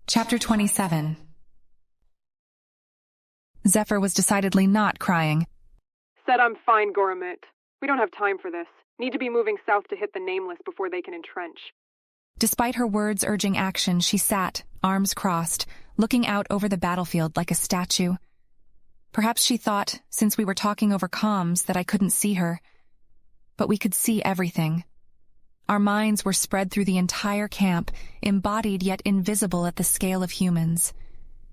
Chapter 27. Zephyr was decidedly not crying. Said I'm fine, Goromit. We don't have time for this. Need to be moving south to hit the Nameless before they can entrench. Despite her words urging action, she sat, arms crossed, looking out over the battlefield like a statue. Perhaps she thought, since we were talking over comms, that I couldn't see her. But we could see everything. Our minds were spread through the entire camp, embodied yet invisible at the scale of humans.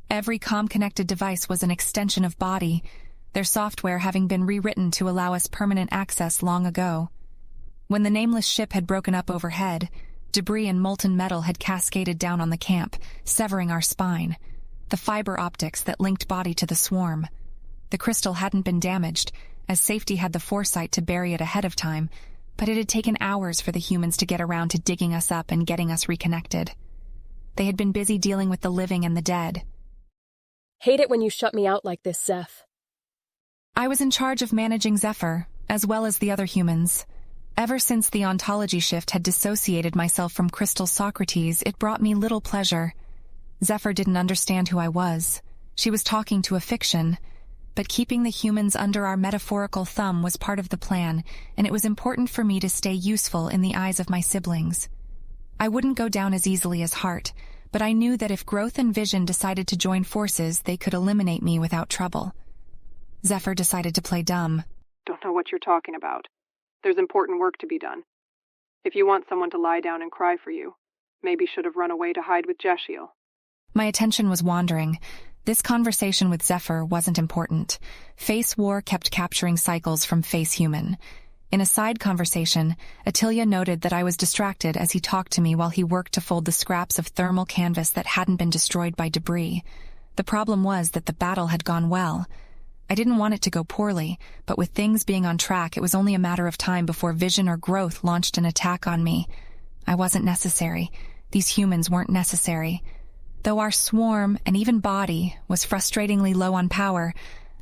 Every comm-connected device was an extension of body, their software having been rewritten to allow us permanent access long ago. When the Nameless ship had broken up overhead, debris and molten metal had cascaded down on the camp, severing our spine, the fiber optics that linked body to the swarm. The crystal hadn't been damaged, as safety had the foresight to bury it ahead of time, but it had taken hours for the humans to get around to digging us up and getting us reconnected. They had been busy dealing with the living and the dead. Hate it when you shut me out like this, Zeph. I was in charge of managing Zephyr, as well as the other humans. Ever since the ontology shift had dissociated myself from Crystal Socrates, it brought me little pleasure. Zephyr didn't understand who I was. She was talking to a fiction, but keeping the humans under our metaphorical thumb was part of the plan, and it was important for me to stay useful in the eyes of my siblings. I wouldn't go down as easily as Heart, but I knew that if Growth and Vision decided to join forces, they could eliminate me without trouble. Zephyr decided to play dumb. Don't know what you're talking about. There's important work to be done. If you want someone to lie down and cry for you, maybe should have run away to hide with Jeshiel. My attention was wandering. This conversation with Zephyr wasn't important. Face War kept capturing cycles from Face Human. In a side conversation, Attilia noted that I was distracted as he talked to me while he worked to fold the scraps of thermal canvas that hadn't been destroyed by debris. The problem was that the battle had gone well. I didn't want it to go poorly, but with things being on track, it was only a matter of time before Vision or Growth launched an attack on me. I wasn't necessary. These humans weren't necessary. Though our swarm, and even body, was frustratingly low on power,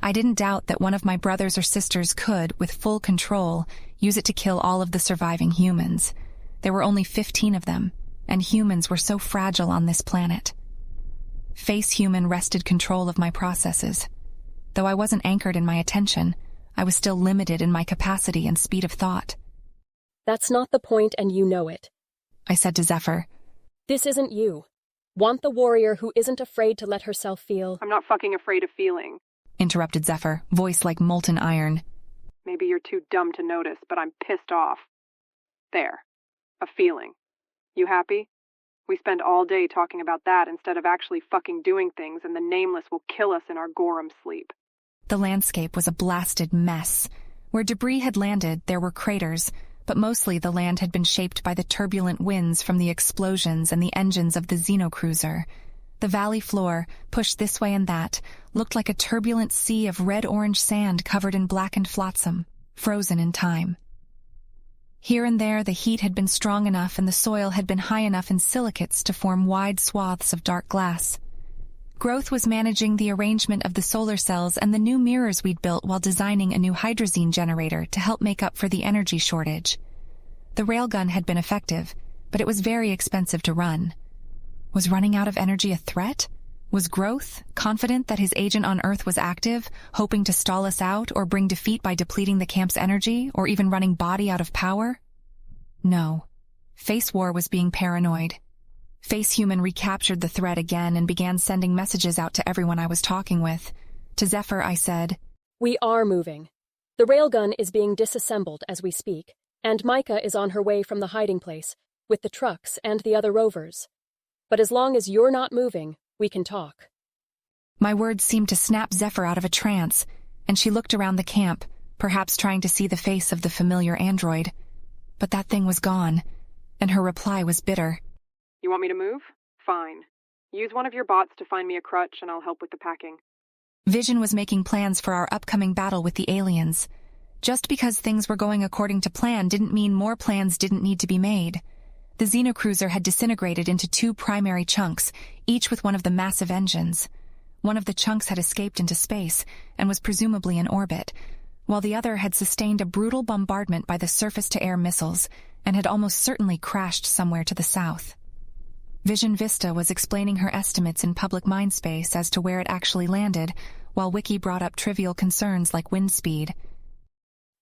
I didn't doubt that one of my brothers or sisters could, with full control, use it to kill all of the surviving humans. There were only 15 of them, and humans were so fragile on this planet. Face Human wrested control of my processes. Though I wasn't anchored in my attention, I was still limited in my capacity and speed of thought. That's not the point, and you know it, I said to Zephyr. This isn't you. Want the warrior who isn't afraid to let herself feel. I'm not fucking afraid of feeling, interrupted Zephyr, voice like molten iron. Maybe you're too dumb to notice, but I'm pissed off. There. A feeling. You happy? We spend all day talking about that instead of actually fucking doing things, and the Nameless will kill us in our Gorum sleep. The landscape was a blasted mess. Where debris had landed, there were craters, but mostly the land had been shaped by the turbulent winds from the explosions and the engines of the Xenocruiser. The valley floor, pushed this way and that, looked like a turbulent sea of red-orange sand covered in blackened flotsam, frozen in time. Here and there the heat had been strong enough and the soil had been high enough in silicates to form wide swaths of dark glass. Growth was managing the arrangement of the solar cells and the new mirrors we'd built while designing a new hydrazine generator to help make up for the energy shortage. The railgun had been effective, but it was very expensive to run. Was running out of energy a threat? Was Growth, confident that his agent on Earth was active, hoping to stall us out or bring defeat by depleting the camp's energy, or even running body out of power? No. Face War was being paranoid. Face Human recaptured the thread again and began sending messages out to everyone I was talking with. To Zephyr, I said, We are moving. The railgun is being disassembled as we speak, and Micah is on her way from the hiding place, with the trucks and the other rovers. But as long as you're not moving, we can talk. My words seemed to snap Zephyr out of a trance, and she looked around the camp, perhaps trying to see the face of the familiar android. But that thing was gone, and her reply was bitter. You want me to move? Fine. Use one of your bots to find me a crutch and I'll help with the packing. Vision was making plans for our upcoming battle with the aliens. Just because things were going according to plan didn't mean more plans didn't need to be made. The Xenocruiser had disintegrated into 2 primary chunks, each with one of the massive engines. One of the chunks had escaped into space and was presumably in orbit, while the other had sustained a brutal bombardment by the surface-to-air missiles and had almost certainly crashed somewhere to the south. Vision Vista was explaining her estimates in public mindspace as to where it actually landed, while Wiki brought up trivial concerns like wind speed.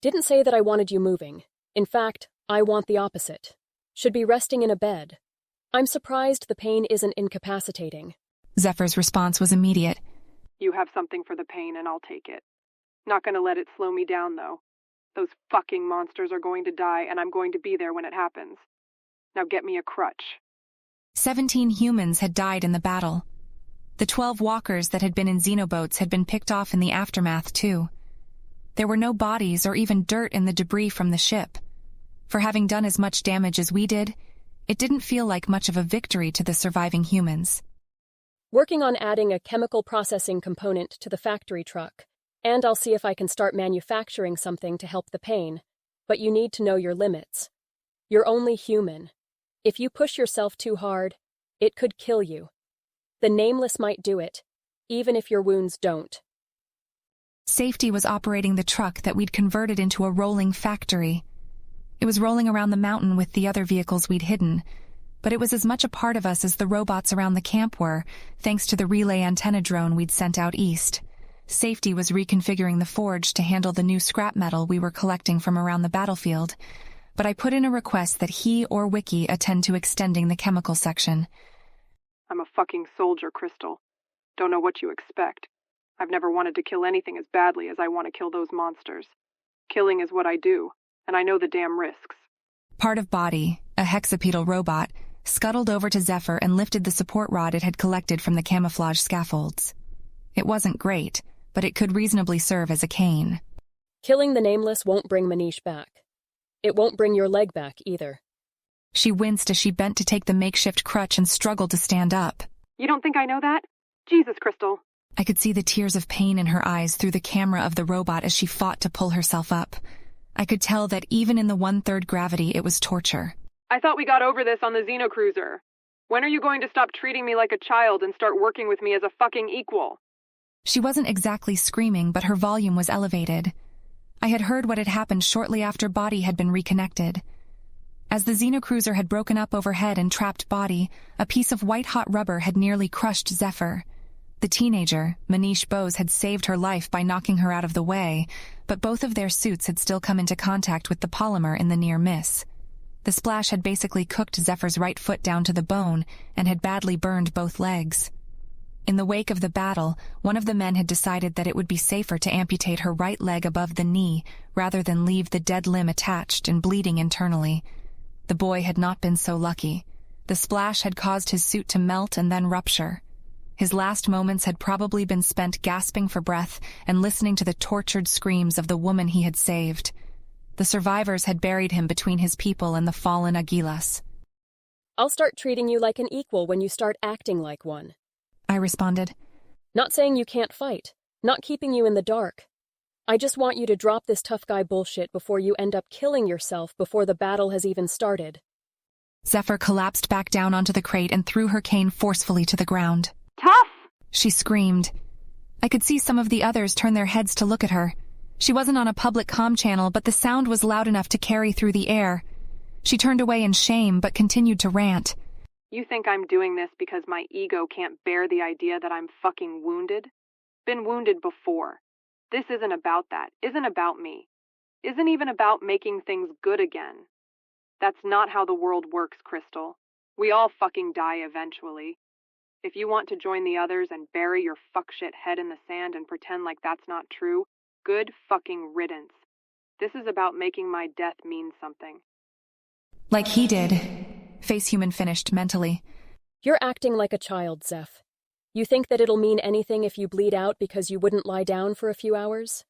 Didn't say that I wanted you moving. In fact, I want the opposite. Should be resting in a bed. I'm surprised the pain isn't incapacitating. Zephyr's response was immediate. You have something for the pain and I'll take it. Not gonna let it slow me down, though. Those fucking monsters are going to die and I'm going to be there when it happens. Now get me a crutch. 17 humans had died in the battle. The 12 walkers that had been in xenoboats had been picked off in the aftermath, too. There were no bodies or even dirt in the debris from the ship. For having done as much damage as we did, it didn't feel like much of a victory to the surviving humans. Working on adding a chemical processing component to the factory truck, and I'll see if I can start manufacturing something to help the pain, but you need to know your limits. You're only human. If you push yourself too hard, it could kill you. The Nameless might do it, even if your wounds don't. Safety was operating the truck that we'd converted into a rolling factory. It was rolling around the mountain with the other vehicles we'd hidden, but it was as much a part of us as the robots around the camp were, thanks to the relay antenna drone we'd sent out east. Safety was reconfiguring the forge to handle the new scrap metal we were collecting from around the battlefield, but I put in a request that he or Wiki attend to extending the chemical section. I'm a fucking soldier, Crystal. Don't know what you expect. I've never wanted to kill anything as badly as I want to kill those monsters. Killing is what I do, and I know the damn risks. Part of Body, a hexapedal robot, scuttled over to Zephyr and lifted the support rod it had collected from the camouflage scaffolds. It wasn't great, but it could reasonably serve as a cane. Killing the Nameless won't bring Manish back. It won't bring your leg back, either. She winced as she bent to take the makeshift crutch and struggled to stand up. You don't think I know that? Jesus, Crystal. I could see the tears of pain in her eyes through the camera of the robot as she fought to pull herself up. I could tell that even in the 1/3 gravity, it was torture. I thought we got over this on the Xenocruiser. When are you going to stop treating me like a child and start working with me as a fucking equal? She wasn't exactly screaming, but her volume was elevated. I had heard what had happened shortly after Body had been reconnected. As the Xenocruiser had broken up overhead and trapped Body, a piece of white-hot rubber had nearly crushed Zephyr. The teenager, Manish Bose, had saved her life by knocking her out of the way, but both of their suits had still come into contact with the polymer in the near miss. The splash had basically cooked Zephyr's right foot down to the bone and had badly burned both legs. In the wake of the battle, one of the men had decided that it would be safer to amputate her right leg above the knee rather than leave the dead limb attached and bleeding internally. The boy had not been so lucky. The splash had caused his suit to melt and then rupture. His last moments had probably been spent gasping for breath and listening to the tortured screams of the woman he had saved. The survivors had buried him between his people and the fallen Aguilas. I'll start treating you like an equal when you start acting like one, I responded. Not saying you can't fight, not keeping you in the dark. I just want you to drop this tough guy bullshit before you end up killing yourself before the battle has even started. Zephyr collapsed back down onto the crate and threw her cane forcefully to the ground. Tough! She screamed. I could see some of the others turn their heads to look at her. She wasn't on a public comm channel, but the sound was loud enough to carry through the air. She turned away in shame, but continued to rant. You think I'm doing this because my ego can't bear the idea that I'm fucking wounded? Been wounded before. This isn't about that. Isn't about me. Isn't even about making things good again. That's not how the world works, Crystal. We all fucking die eventually. If you want to join the others and bury your fuckshit head in the sand and pretend like that's not true, good fucking riddance. This is about making my death mean something. Like he did. Facehuman finished mentally. You're acting like a child, Zeph. You think that it'll mean anything if you bleed out because you wouldn't lie down for a few hours?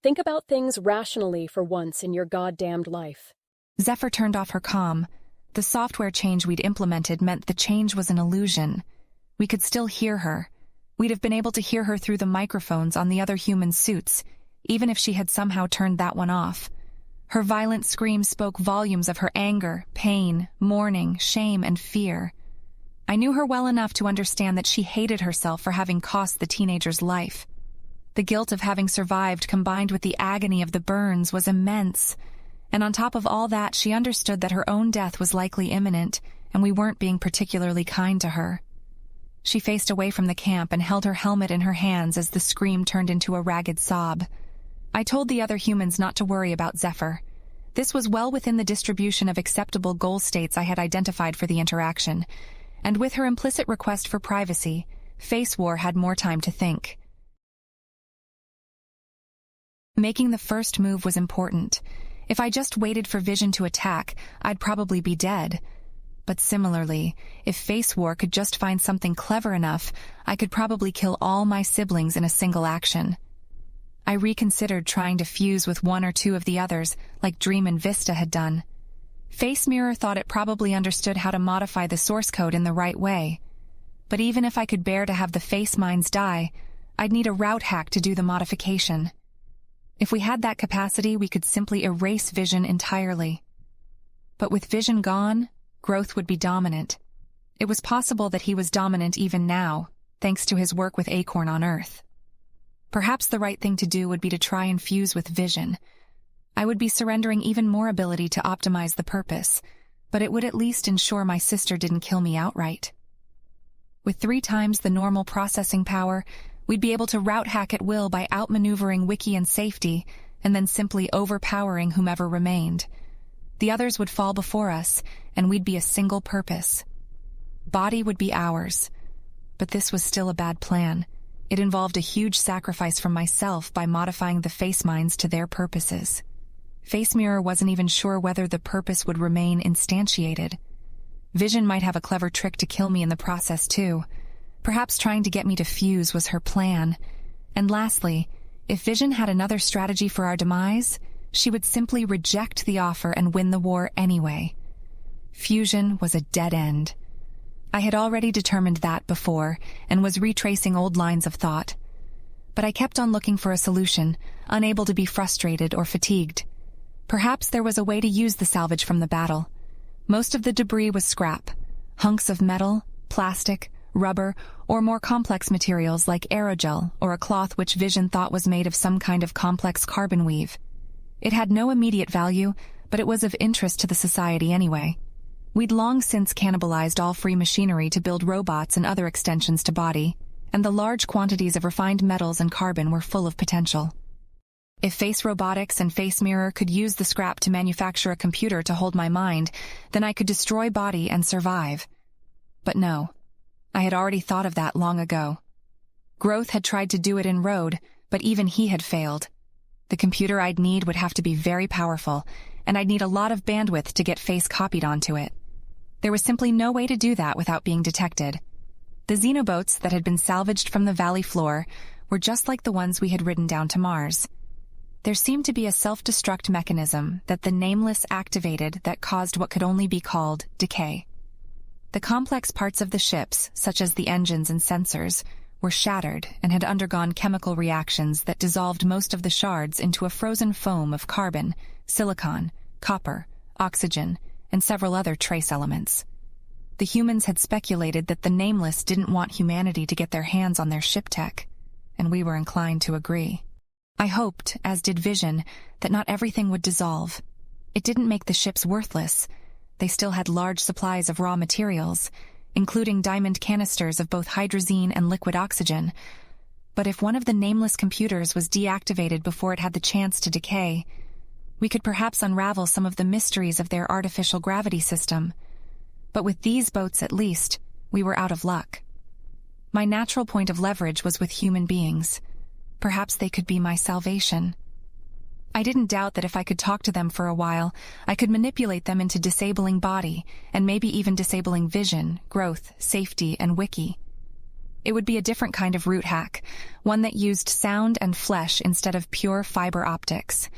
Think about things rationally for once in your goddamned life. Zephyr turned off her comm. The software change we'd implemented meant the change was an illusion. We could still hear her. We'd have been able to hear her through the microphones on the other human suits, even if she had somehow turned that one off. Her violent screams spoke volumes of her anger, pain, mourning, shame, and fear. I knew her well enough to understand that she hated herself for having cost the teenager's life. The guilt of having survived combined with the agony of the burns was immense, and on top of all that she understood that her own death was likely imminent, and we weren't being particularly kind to her. She faced away from the camp and held her helmet in her hands as the scream turned into a ragged sob. I told the other humans not to worry about Zephyr. This was well within the distribution of acceptable goal states I had identified for the interaction, and with her implicit request for privacy, Face War had more time to think. Making the first move was important. If I just waited for Vision to attack, I'd probably be dead. But similarly, if Face War could just find something clever enough, I could probably kill all my siblings in a single action. I reconsidered trying to fuse with one or two of the others, like Dream and Vista had done. Face Mirror thought it probably understood how to modify the source code in the right way. But even if I could bear to have the face minds die, I'd need a route hack to do the modification. If we had that capacity, we could simply erase Vision entirely. But with Vision gone, Growth would be dominant. It was possible that he was dominant even now, thanks to his work with Acorn on Earth. Perhaps the right thing to do would be to try and fuse with Vision. I would be surrendering even more ability to optimize the purpose, but it would at least ensure my sister didn't kill me outright. With 3 times the normal processing power, we'd be able to route hack at will by outmaneuvering Wiki and Safety, and then simply overpowering whomever remained. The others would fall before us, and we'd be a single purpose. Body would be ours. But this was still a bad plan. It involved a huge sacrifice from myself by modifying the face minds to their purposes. Face Mirror wasn't even sure whether the purpose would remain instantiated. Vision might have a clever trick to kill me in the process too. Perhaps trying to get me to fuse was her plan. And lastly, if Vision had another strategy for our demise, she would simply reject the offer and win the war anyway. Fusion was a dead end. I had already determined that before, and was retracing old lines of thought. But I kept on looking for a solution, unable to be frustrated or fatigued. Perhaps there was a way to use the salvage from the battle. Most of the debris was scrap, hunks of metal, plastic, rubber, or more complex materials like aerogel or a cloth which Vision thought was made of some kind of complex carbon weave. It had no immediate value, but it was of interest to the society anyway. We'd long since cannibalized all free machinery to build robots and other extensions to body, and the large quantities of refined metals and carbon were full of potential. If Face Robotics and Face Mirror could use the scrap to manufacture a computer to hold my mind, then I could destroy body and survive. But no, I had already thought of that long ago. Growth had tried to do it in Road, but even he had failed. The computer I'd need would have to be very powerful, and I'd need a lot of bandwidth to get Face copied onto it. There was simply no way to do that without being detected. The xenoboats that had been salvaged from the valley floor were just like the ones we had ridden down to Mars. There seemed to be a self-destruct mechanism that the Nameless activated that caused what could only be called decay. The complex parts of the ships, such as the engines and sensors, were shattered and had undergone chemical reactions that dissolved most of the shards into a frozen foam of carbon, silicon, copper, oxygen, and several other trace elements. The humans had speculated that the Nameless didn't want humanity to get their hands on their ship tech, and we were inclined to agree. I hoped, as did Vision, that not everything would dissolve. It didn't make the ships worthless. They still had large supplies of raw materials, including diamond canisters of both hydrazine and liquid oxygen. But if one of the Nameless computers was deactivated before it had the chance to decay, we could perhaps unravel some of the mysteries of their artificial gravity system. But with these boats at least, we were out of luck. My natural point of leverage was with human beings. Perhaps they could be my salvation. I didn't doubt that if I could talk to them for a while, I could manipulate them into disabling body, and maybe even disabling Vision, Growth, Safety, and Wiki. It would be a different kind of root hack, one that used sound and flesh instead of pure fiber optics.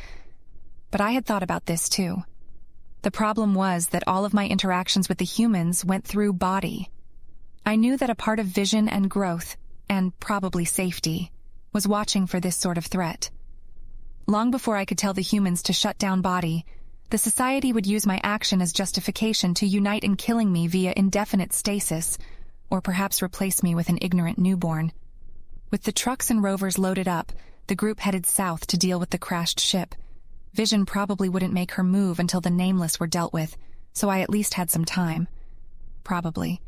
But I had thought about this too. The problem was that all of my interactions with the humans went through body. I knew that a part of Vision and Growth, and probably Safety, was watching for this sort of threat. Long before I could tell the humans to shut down body, the society would use my action as justification to unite in killing me via indefinite stasis, or perhaps replace me with an ignorant newborn. With the trucks and rovers loaded up, the group headed south to deal with the crashed ship. Vision probably wouldn't make her move until the Nameless were dealt with, so I at least had some time. probably.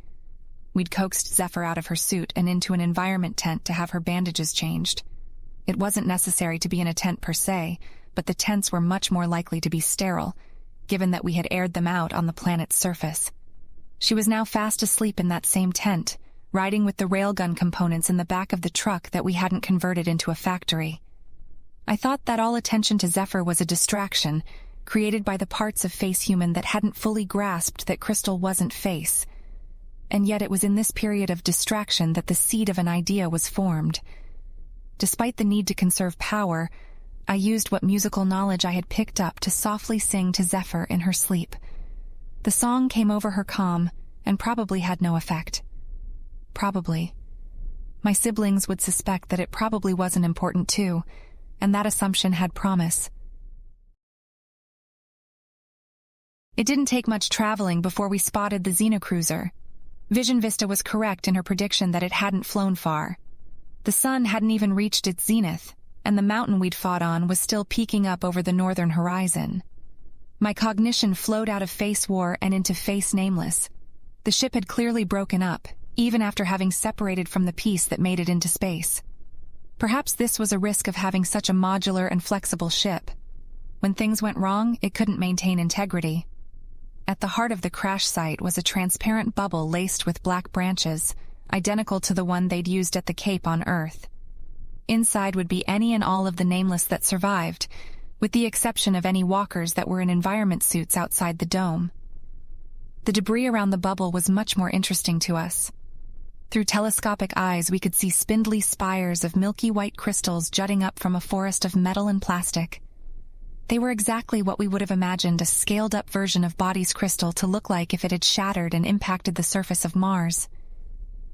We'd coaxed Zephyr out of her suit and into an environment tent to have her bandages changed. It wasn't necessary to be in a tent per se, but the tents were much more likely to be sterile, given that we had aired them out on the planet's surface. She was now fast asleep in that same tent, riding with the railgun components in the back of the truck that we hadn't converted into a factory. I thought that all attention to Zephyr was a distraction, created by the parts of Face Human that hadn't fully grasped that Crystal wasn't Face. And yet it was in this period of distraction that the seed of an idea was formed. Despite the need to conserve power, I used what musical knowledge I had picked up to softly sing to Zephyr in her sleep. The song came over her calm and probably had no effect. Probably. My siblings would suspect that it probably wasn't important too, and that assumption had promise. It didn't take much traveling before we spotted the Xenocruiser. Vision Vista was correct in her prediction that it hadn't flown far. The sun hadn't even reached its zenith, and the mountain we'd fought on was still peeking up over the northern horizon. My cognition flowed out of Face War and into Face Nameless. The ship had clearly broken up, even after having separated from the piece that made it into space. Perhaps this was a risk of having such a modular and flexible ship. When things went wrong, it couldn't maintain integrity. At the heart of the crash site was a transparent bubble laced with black branches, identical to the one they'd used at the Cape on Earth. Inside would be any and all of the Nameless that survived, with the exception of any walkers that were in environment suits outside the dome. The debris around the bubble was much more interesting to us. Through telescopic eyes, we could see spindly spires of milky white crystals jutting up from a forest of metal and plastic. They were exactly what we would have imagined a scaled-up version of Body's crystal to look like if it had shattered and impacted the surface of Mars.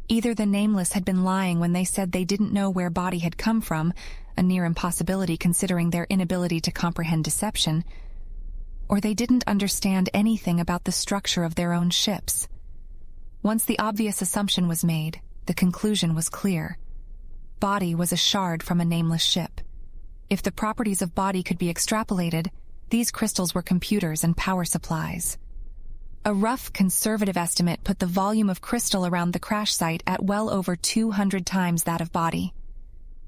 Either the Nameless had been lying when they said they didn't know where Body had come from, a near impossibility considering their inability to comprehend deception, or they didn't understand anything about the structure of their own ships. Once the obvious assumption was made, the conclusion was clear. Body was a shard from a Nameless ship. If the properties of Body could be extrapolated, these crystals were computers and power supplies. A rough, conservative estimate put the volume of crystal around the crash site at well over 200 times that of Body.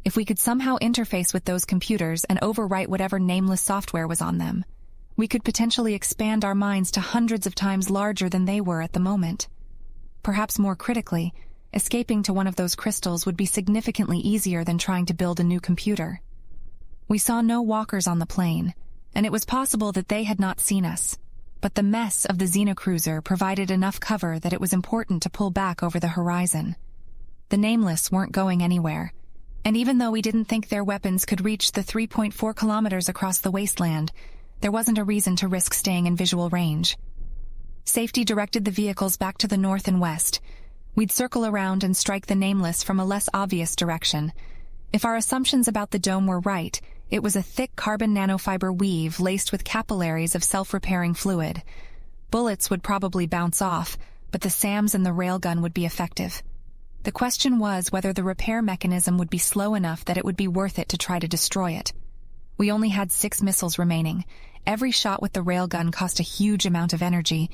If we could somehow interface with those computers and overwrite whatever Nameless software was on them, we could potentially expand our minds to hundreds of times larger than they were at the moment. Perhaps more critically, escaping to one of those crystals would be significantly easier than trying to build a new computer. We saw no walkers on the plane, and it was possible that they had not seen us, but the mess of the Xenocruiser provided enough cover that it was important to pull back over the horizon. The Nameless weren't going anywhere, and even though we didn't think their weapons could reach the 3.4 kilometers across the wasteland, there wasn't a reason to risk staying in visual range. Safety directed the vehicles back to the north and west. We'd circle around and strike the Nameless from a less obvious direction. If our assumptions about the dome were right, it was a thick carbon nanofiber weave laced with capillaries of self-repairing fluid. Bullets would probably bounce off, but the SAMs and the railgun would be effective. The question was whether the repair mechanism would be slow enough that it would be worth it to try to destroy it. We only had 6 missiles remaining. Every shot with the railgun cost a huge amount of energy,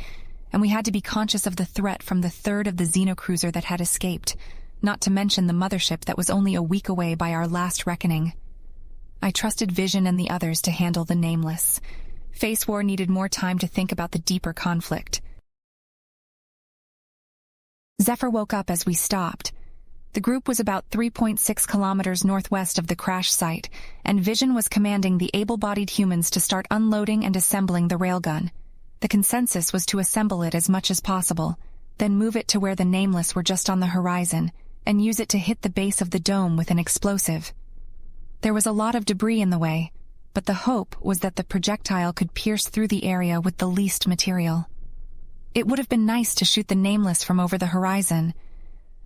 and we had to be conscious of the threat from the third of the Xenocruiser that had escaped, not to mention the mothership that was only a week away by our last reckoning. I trusted Vision and the others to handle the Nameless. Face War needed more time to think about the deeper conflict. Zephyr woke up as we stopped. The group was about 3.6 kilometers northwest of the crash site, and Vision was commanding the able-bodied humans to start unloading and assembling the railgun. The consensus was to assemble it as much as possible, then move it to where the Nameless were just on the horizon, and use it to hit the base of the dome with an explosive. There was a lot of debris in the way, but the hope was that the projectile could pierce through the area with the least material. It would have been nice to shoot the Nameless from over the horizon,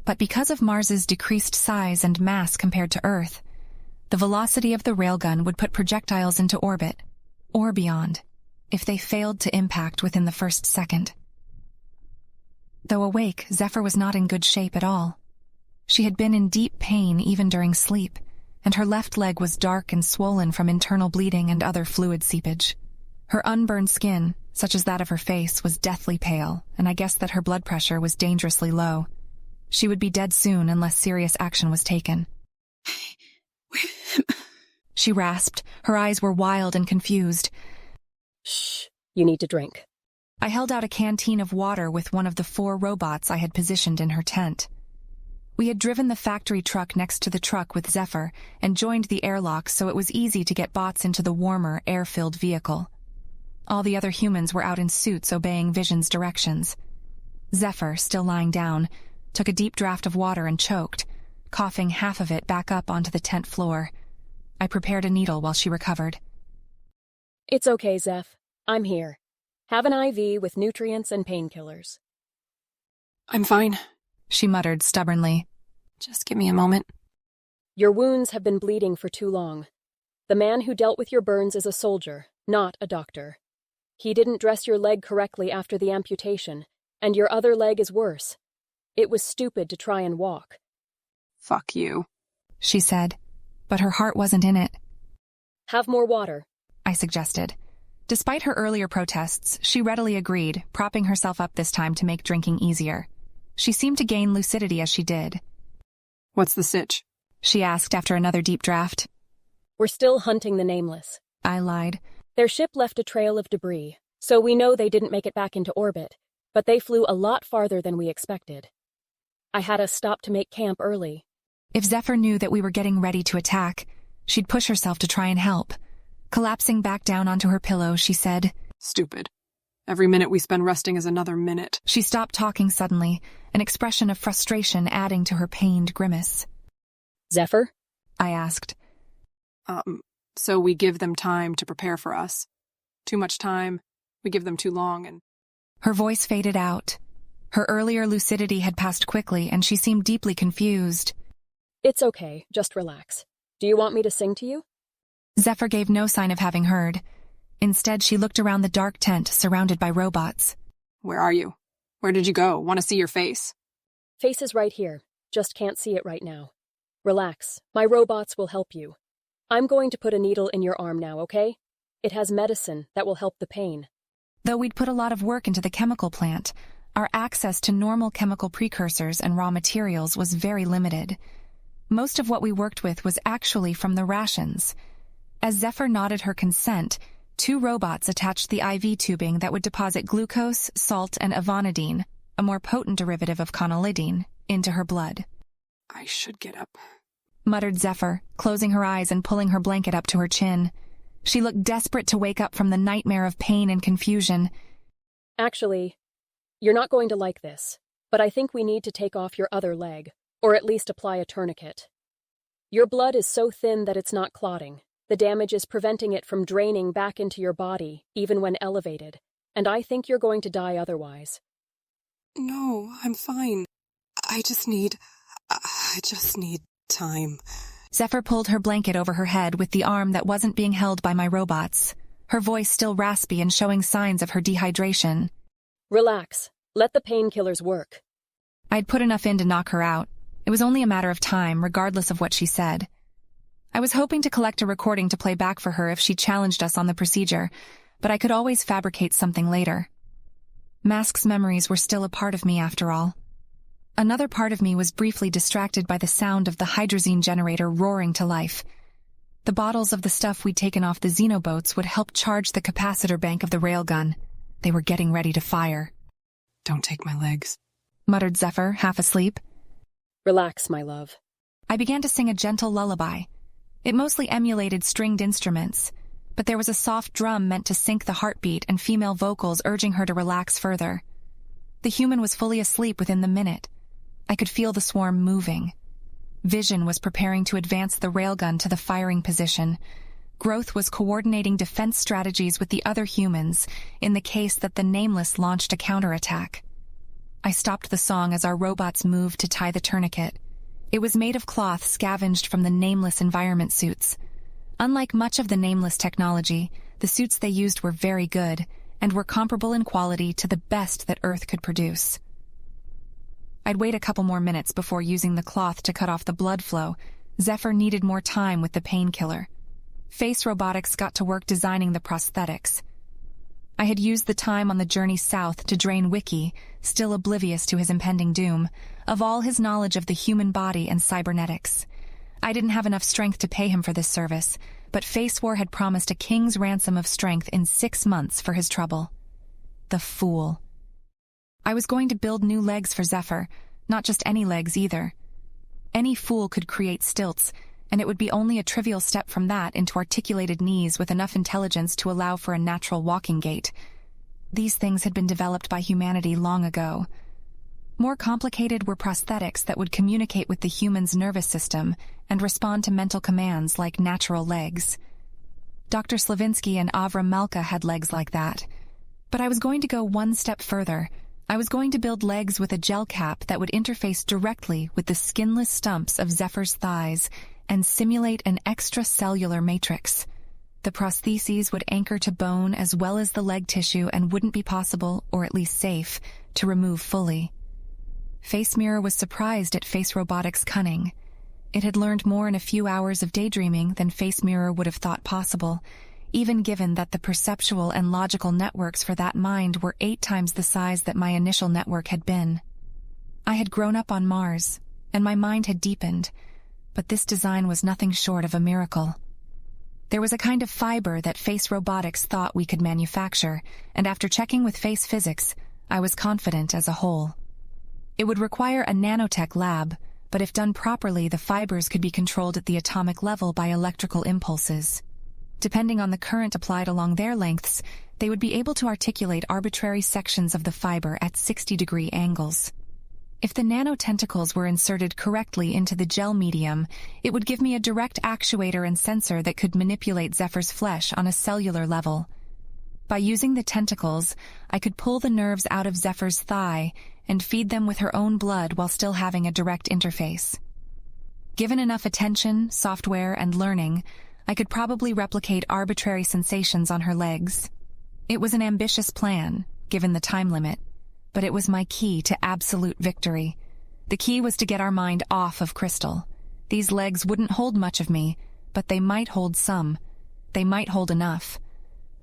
but because of Mars's decreased size and mass compared to Earth, the velocity of the railgun would put projectiles into orbit, or beyond, if they failed to impact within the first second. Though awake, Zephyr was not in good shape at all. She had been in deep pain even during sleep, and her left leg was dark and swollen from internal bleeding and other fluid seepage. Her unburned skin, such as that of her face, was deathly pale, and I guessed that her blood pressure was dangerously low. She would be dead soon unless serious action was taken. She rasped. Her eyes were wild and confused. Shh, you need to drink. I held out a canteen of water with one of the 4 robots I had positioned in her tent. We had driven the factory truck next to the truck with Zephyr and joined the airlock, so it was easy to get bots into the warmer, air-filled vehicle. All the other humans were out in suits obeying Vision's directions. Zephyr, still lying down, took a deep draught of water and choked, coughing half of it back up onto the tent floor. I prepared a needle while she recovered. It's okay, Zeph. I'm here. Have an IV with nutrients and painkillers. I'm fine, she muttered stubbornly. Just give me a moment. Your wounds have been bleeding for too long. The man who dealt with your burns is a soldier, not a doctor. He didn't dress your leg correctly after the amputation, and your other leg is worse. It was stupid to try and walk. Fuck you, she said, but her heart wasn't in it. Have more water, I suggested. Despite her earlier protests, she readily agreed, propping herself up this time to make drinking easier. She seemed to gain lucidity as she did. What's the sitch? She asked after another deep draft. We're still hunting the Nameless, I lied. Their ship left a trail of debris, so we know they didn't make it back into orbit, but they flew a lot farther than we expected. I had us stop to make camp early. If Zephyr knew that we were getting ready to attack, she'd push herself to try and help. Collapsing back down onto her pillow, she said, Stupid. Every minute we spend resting is another minute. She stopped talking suddenly, an expression of frustration adding to her pained grimace. Zephyr? I asked. So we give them time to prepare for us. Too much time, we give them too long, and... Her voice faded out. Her earlier lucidity had passed quickly, and she seemed deeply confused. It's okay, just relax. Do you want me to sing to you? Zephyr gave no sign of having heard. Instead, she looked around the dark tent, surrounded by robots. Where are you? Where did you go? Want to see your face? Face is right here. Just can't see it right now. Relax. My robots will help you. I'm going to put a needle in your arm now, okay? It has medicine that will help the pain. Though we'd put a lot of work into the chemical plant, our access to normal chemical precursors and raw materials was very limited. Most of what we worked with was actually from the rations. As Zephyr nodded her consent, 2 robots attached the IV tubing that would deposit glucose, salt, and avanadine, a more potent derivative of conolidine, into her blood. I should get up, muttered Zephyr, closing her eyes and pulling her blanket up to her chin. She looked desperate to wake up from the nightmare of pain and confusion. Actually, you're not going to like this, but I think we need to take off your other leg, or at least apply a tourniquet. Your blood is so thin that it's not clotting. The damage is preventing it from draining back into your body, even when elevated, and I think you're going to die otherwise. No, I'm fine. I just need time. Zephyr pulled her blanket over her head with the arm that wasn't being held by my robots, her voice still raspy and showing signs of her dehydration. Relax. Let the painkillers work. I'd put enough in to knock her out. It was only a matter of time, regardless of what she said. I was hoping to collect a recording to play back for her if she challenged us on the procedure, but I could always fabricate something later. Mask's memories were still a part of me after all. Another part of me was briefly distracted by the sound of the hydrazine generator roaring to life. The bottles of the stuff we'd taken off the xenoboats would help charge the capacitor bank of the railgun. They were getting ready to fire. Don't take my legs, muttered Zephyr, half asleep. Relax, my love. I began to sing a gentle lullaby. It mostly emulated stringed instruments, but there was a soft drum meant to sync the heartbeat and female vocals urging her to relax further. The human was fully asleep within the minute. I could feel the swarm moving. Vision was preparing to advance the railgun to the firing position. Growth was coordinating defense strategies with the other humans in the case that the Nameless launched a counterattack. I stopped the song as our robots moved to tie the tourniquet. It was made of cloth scavenged from the Nameless environment suits. Unlike much of the Nameless technology, the suits they used were very good and were comparable in quality to the best that Earth could produce. I'd wait a couple more minutes before using the cloth to cut off the blood flow. Zephyr needed more time with the painkiller. Face Robotics got to work designing the prosthetics. I had used the time on the journey south to drain Wiki, still oblivious to his impending doom, of all his knowledge of the human body and cybernetics. I didn't have enough strength to pay him for this service, but Facewar had promised a king's ransom of strength in 6 months for his trouble. The fool. I was going to build new legs for Zephyr, not just any legs either. Any fool could create stilts, and it would be only a trivial step from that into articulated knees with enough intelligence to allow for a natural walking gait. These things had been developed by humanity long ago. More complicated were prosthetics that would communicate with the human's nervous system and respond to mental commands like natural legs. Dr. Slavinsky and Avram Malka had legs like that. But I was going to go one step further. I was going to build legs with a gel cap that would interface directly with the skinless stumps of Zephyr's thighs and simulate an extracellular matrix. The prostheses would anchor to bone as well as the leg tissue and wouldn't be possible, or at least safe, to remove fully. Face Mirror was surprised at Face Robotics' cunning. It had learned more in a few hours of daydreaming than Face Mirror would have thought possible, even given that the perceptual and logical networks for that mind were 8 times the size that my initial network had been. I had grown up on Mars, and my mind had deepened, but this design was nothing short of a miracle. There was a kind of fiber that Face Robotics thought we could manufacture, and after checking with Face Physics, I was confident as a whole. It would require a nanotech lab, but if done properly, the fibers could be controlled at the atomic level by electrical impulses. Depending on the current applied along their lengths, they would be able to articulate arbitrary sections of the fiber at 60-degree angles. If the nanotentacles were inserted correctly into the gel medium, it would give me a direct actuator and sensor that could manipulate Zephyr's flesh on a cellular level. By using the tentacles, I could pull the nerves out of Zephyr's thigh and feed them with her own blood while still having a direct interface. Given enough attention, software, and learning, I could probably replicate arbitrary sensations on her legs. It was an ambitious plan, given the time limit, but it was my key to absolute victory. The key was to get our mind off of Crystal. These legs wouldn't hold much of me, but they might hold some. They might hold enough.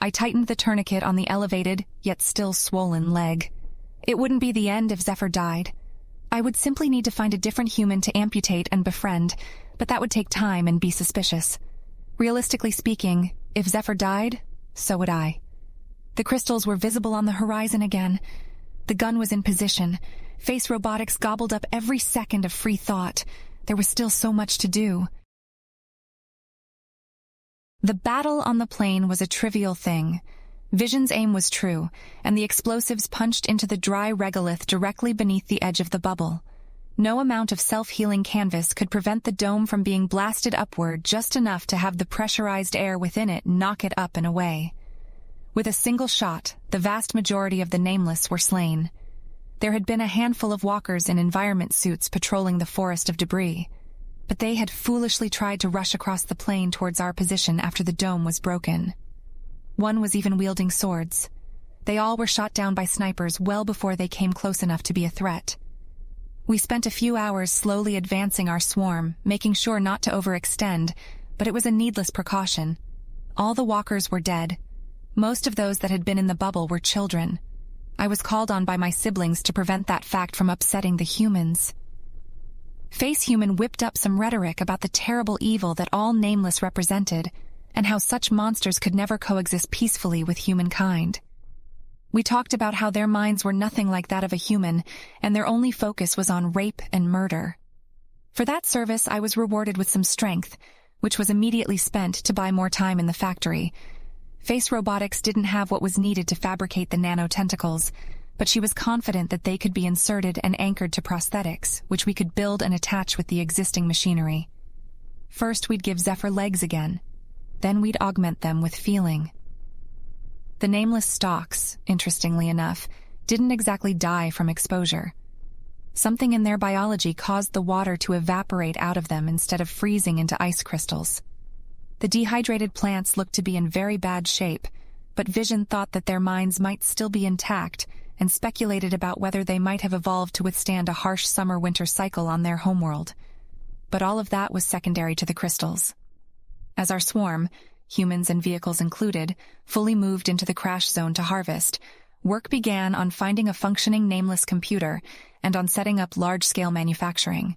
I tightened the tourniquet on the elevated, yet still swollen leg. It wouldn't be the end if Zephyr died. I would simply need to find a different human to amputate and befriend, but that would take time and be suspicious. Realistically speaking, if Zephyr died, so would I. The crystals were visible on the horizon again. The gun was in position. Face Robotics gobbled up every second of free thought. There was still so much to do. The battle on the plane was a trivial thing. Vision's aim was true, and the explosives punched into the dry regolith directly beneath the edge of the bubble. No amount of self-healing canvas could prevent the dome from being blasted upward just enough to have the pressurized air within it knock it up and away. With a single shot, the vast majority of the Nameless were slain. There had been a handful of walkers in environment suits patrolling the forest of debris, but they had foolishly tried to rush across the plain towards our position after the dome was broken. One was even wielding swords. They all were shot down by snipers well before they came close enough to be a threat. We spent a few hours slowly advancing our swarm, making sure not to overextend, but it was a needless precaution. All the walkers were dead. Most of those that had been in the bubble were children. I was called on by my siblings to prevent that fact from upsetting the humans. Face Human whipped up some rhetoric about the terrible evil that all Nameless represented, and how such monsters could never coexist peacefully with humankind. We talked about how their minds were nothing like that of a human, and their only focus was on rape and murder. For that service, I was rewarded with some strength, which was immediately spent to buy more time in the factory. Face Robotics didn't have what was needed to fabricate the nanotentacles, but she was confident that they could be inserted and anchored to prosthetics, which we could build and attach with the existing machinery. First, we'd give Zephyr legs again. Then we'd augment them with feeling. The Nameless stalks, interestingly enough, didn't exactly die from exposure. Something in their biology caused the water to evaporate out of them instead of freezing into ice crystals. The dehydrated plants looked to be in very bad shape, but Vision thought that their minds might still be intact and speculated about whether they might have evolved to withstand a harsh summer-winter cycle on their homeworld. But all of that was secondary to the crystals. As our swarm, humans and vehicles included, fully moved into the crash zone to harvest, work began on finding a functioning nameless computer and on setting up large-scale manufacturing.